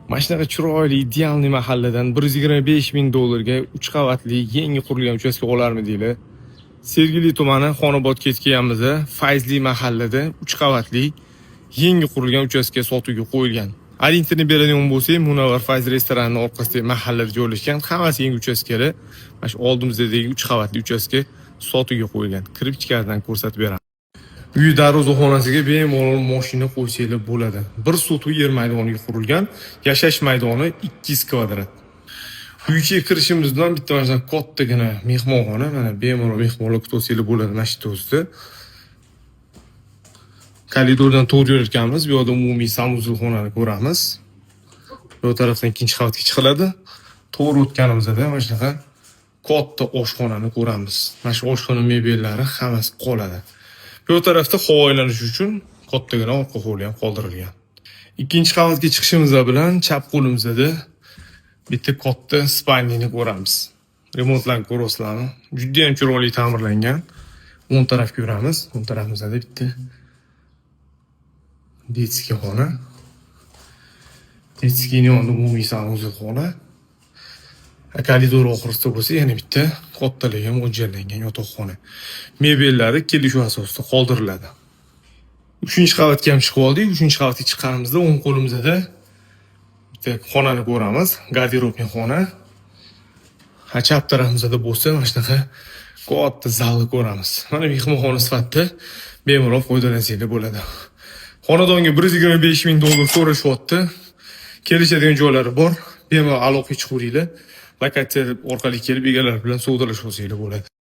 Mana shunaqa chiroyli, idealniy mahalladan $125,000 3 qavatli yangi qurilgan uchastka olarmidinglar? Sergeli tumani Xonobodga ketganmiz. Fayzli mahallada 3 qavatli yangi qurilgan uchastka sotuvga qo'yilgan. Adintini beradigan bo'lsak, Munavvar Fayz restoranining orqasidagi mahallada joylashgan. Hammasi yangi uchastkalar. Mana shu oldimizdagi 3 qavatli uchastka sotuvga qo'yilgan. Kirib ichkaridan ko'rsatib beraman. Uy darvozaxonasiga bemalol mashina qo'ysanglar bo'ladi. Bir sotuv yer maydoniga qurilgan, yashash maydoni 200 kvadrat. Uyga kirishimizdan bitta mana kattagina mehmonxona, mana bemalol mehmonlar kutib bo'ladi mana shu o'zida. Koridordan to'g'ri yurayotganmiz, bu yerda umumiy sanuzilxonani ko'ramiz. Bu tarafdan ikkinchi qavatga chiqiladi. To'g'ri o'tganimizda mana shunaqa katta oshxonani ko'ramiz. Mana shu oshxona mebellari hammasi qoladi. Bu tarafda havo aylanishi uchun kattagina orqa hovli ham qoldirilgan. Ikkinchi qavatga chiqishimiz bilan chap qo'limizda bitta katta spalniyni ko'ramiz. Remontlarni ko'rasizlarmi? Juda ham chiroyli ta'mirlangan. O'ng tarafga yuramiz. O'ng tarafimizda bitta detskiy xona. Detskiyning yonida umumiy sanuzilxona. Koridor oxirida bo'lsa yana bitta kattaligi mo'ljallangan yotoqxona. Mebellari kelishuv asosida qoldiriladi. 3-qavatga ham chiqib oldik. 3-qavatga chiqqanimizda o'ng qo'limizda bitta xonani ko'ramiz. Garderobli xona. Chap tarafimizda bo'lsa mana shunaqa katta zalni ko'ramiz. Mana mehmonxona sifatida bemalol foydalansanglar bo'ladi. Xonadonga $125,000 so'rashyapti. Kelishadigan joylari bor. Bemalol aloqaga chiqavringlar. Lokatsiya orqali kelib egalar bilan savdolashib olsanglar bo'ladi.